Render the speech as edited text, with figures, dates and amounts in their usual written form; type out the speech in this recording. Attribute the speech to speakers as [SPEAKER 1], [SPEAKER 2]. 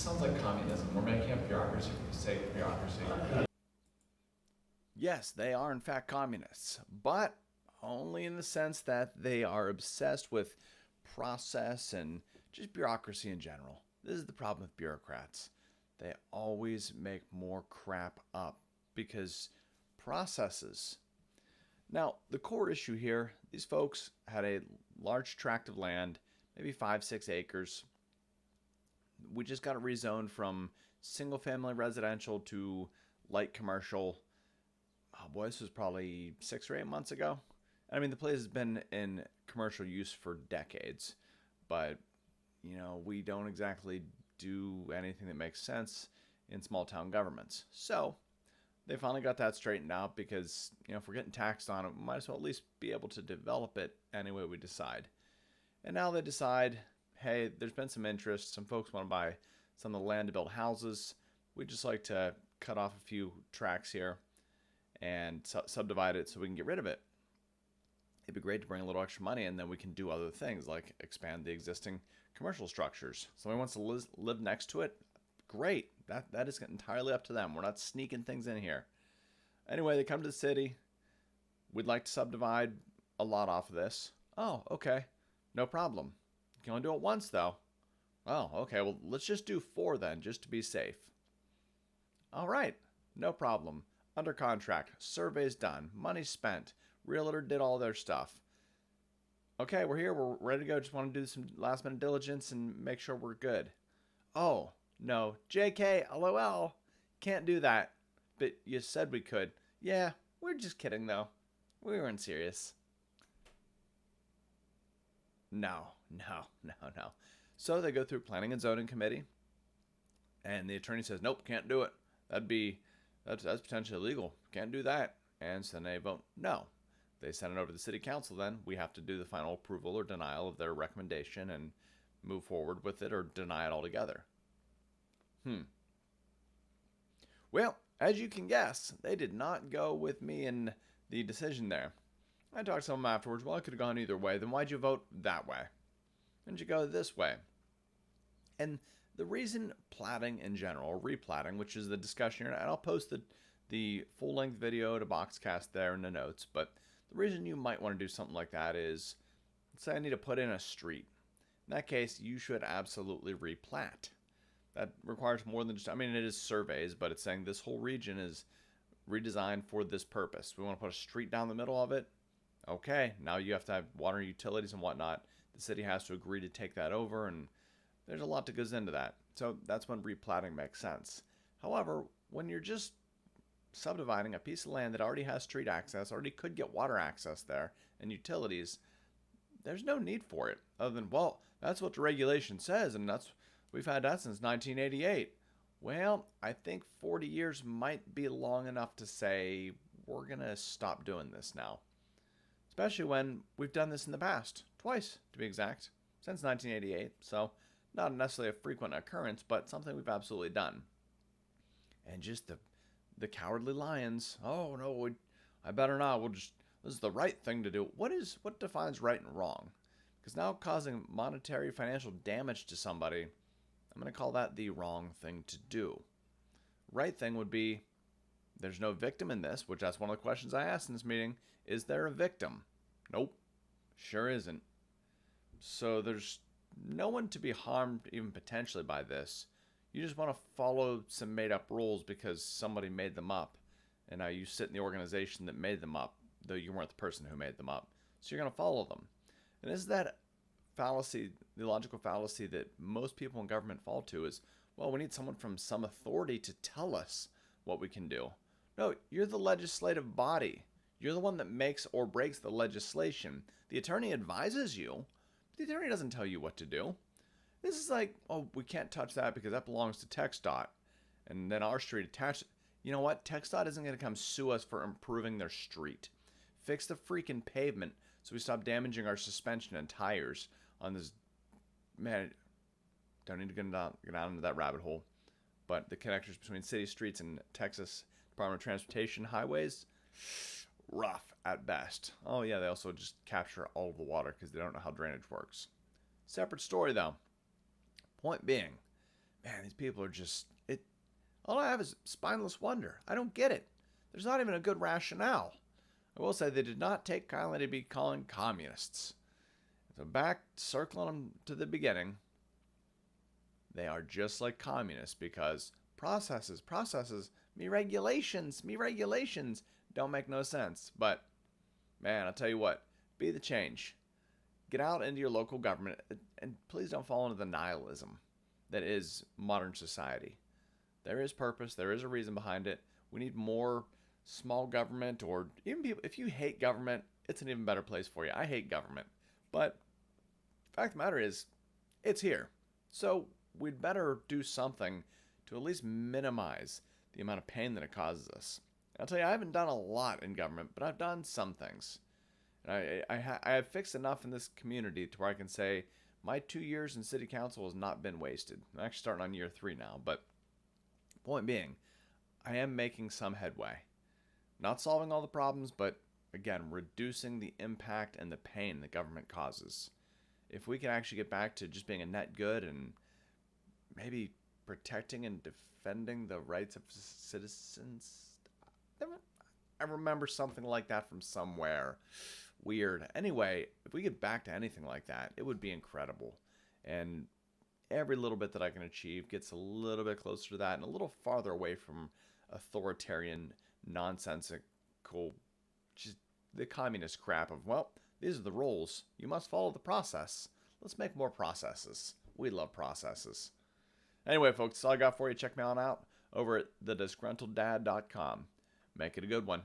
[SPEAKER 1] Sounds like communism. We're making up bureaucracy for the sake of bureaucracy.
[SPEAKER 2] Yes, they are in fact communists, but only in the sense that they are obsessed with process and just bureaucracy in general. This is the problem with bureaucrats. They always make more crap up because processes. Now, the core issue here, these folks had a large tract of land, maybe 5, 6 acres. We just got it rezoned from single family residential to light commercial. Oh boy, this was probably 6 or 8 months ago. I mean, the place has been in commercial use for decades, but we don't exactly do anything that makes sense in small town governments. So they finally got that straightened out because, if we're getting taxed on it, we might as well at least be able to develop it any way we decide. And now they decide, hey, there's been some interest. Some folks want to buy some of the land to build houses. We'd just like to cut off a few tracks here and subdivide it so we can get rid of it. It'd be great to bring a little extra money, and then we can do other things like expand the existing commercial structures. Somebody wants to live next to it, great. That is entirely up to them. We're not sneaking things in here. Anyway, they come to the city. We'd like to subdivide a lot off of this. Oh, okay. No problem. You can only do it once, though. Oh, okay. Well, let's just do 4 then, just to be safe. All right. No problem. Under contract. Survey's done. Money spent. Realtor did all their stuff. Okay, we're here. We're ready to go. Just want to do some last minute diligence and make sure we're good. Oh, no. JK, LOL. Can't do that. But you said we could. Yeah, we're just kidding, though. We weren't serious. No. So they go through planning and zoning committee, and the attorney says, nope, can't do it. That's potentially illegal. Can't do that. And so then they vote no. They send it over to the city council. Then we have to do the final approval or denial of their recommendation and move forward with it or deny it altogether. Well, as you can guess, they did not go with me in the decision there. I talked to them afterwards. Well, I could have gone either way. Then why'd you vote that way? Why didn't you go this way? And the reason platting in general, or replatting, which is the discussion here, and I'll post the full-length video to Boxcast there in the notes, but the reason you might want to do something like that is, let's say I need to put in a street. In that case, you should absolutely replat. That requires more than just, it is surveys, but it's saying this whole region is redesigned for this purpose. We want to put a street down the middle of it. Okay, now you have to have water utilities and whatnot. The city has to agree to take that over, and there's a lot that goes into that. So that's when replatting makes sense. However, when you're just subdividing a piece of land that already has street access, already could get water access there, and utilities, there's no need for it. Other than, well, that's what the regulation says, and we've had that since 1988. Well, I think 40 years might be long enough to say, we're going to stop doing this now. Especially when we've done this in the past. Twice, to be exact. Since 1988. So, not necessarily a frequent occurrence, but something we've absolutely done. And just the cowardly lions. Oh, no, I better not. This is the right thing to do. What defines right and wrong? Because now causing monetary, financial damage to somebody, I'm going to call that the wrong thing to do. Right thing would be, there's no victim in this, which that's one of the questions I asked in this meeting. Is there a victim? Nope. Sure isn't. So there's no one to be harmed even potentially by this. You just want to follow some made-up rules because somebody made them up. And now you sit in the organization that made them up, though you weren't the person who made them up. So you're going to follow them. And is that fallacy, the logical fallacy that most people in government fall to is, well, we need someone from some authority to tell us what we can do. No, you're the legislative body. You're the one that makes or breaks the legislation. The attorney advises you, but the attorney doesn't tell you what to do. This is like, oh, we can't touch that because that belongs to TxDOT. And then our street attached. You know what? TxDOT isn't going to come sue us for improving their street. Fix the freaking pavement so we stop damaging our suspension and tires on this. Man, don't need to get down into that rabbit hole. But the connectors between city streets and Texas Department of Transportation highways, rough at best. Oh yeah, they also just capture all of the water because they don't know how drainage works. Separate story though. Point being, man, these people are just it. All I have is spineless wonder. I don't get it. There's not even a good rationale. I will say they did not take kindly to be calling communists. So back circling them to the beginning, they are just like communists because processes, me regulations don't make no sense. But man, I'll tell you what, be the change. Get out into your local government and please don't fall into the nihilism that is modern society. There is purpose, there is a reason behind it. We need more small government, or even people. If you hate government, it's an even better place for you. I hate government. But the fact of the matter is, it's here. So we'd better do something to at least minimize the amount of pain that it causes us. I'll tell you, I haven't done a lot in government, but I've done some things. And I have fixed enough in this community to where I can say my 2 years in city council has not been wasted. I'm actually starting on year 3 now, but point being, I am making some headway. Not solving all the problems, but again, reducing the impact and the pain the government causes. If we can actually get back to just being a net good and maybe protecting and defending the rights of citizens. I remember something like that from somewhere. Weird. Anyway, if we get back to anything like that, it would be incredible. And every little bit that I can achieve gets a little bit closer to that and a little farther away from authoritarian, nonsensical, just the communist crap of, well, these are the rules. You must follow the process. Let's make more processes. We love processes. Anyway, folks, that's all I got for you. Check me on out over at thedisgruntleddad.com. Make it a good one.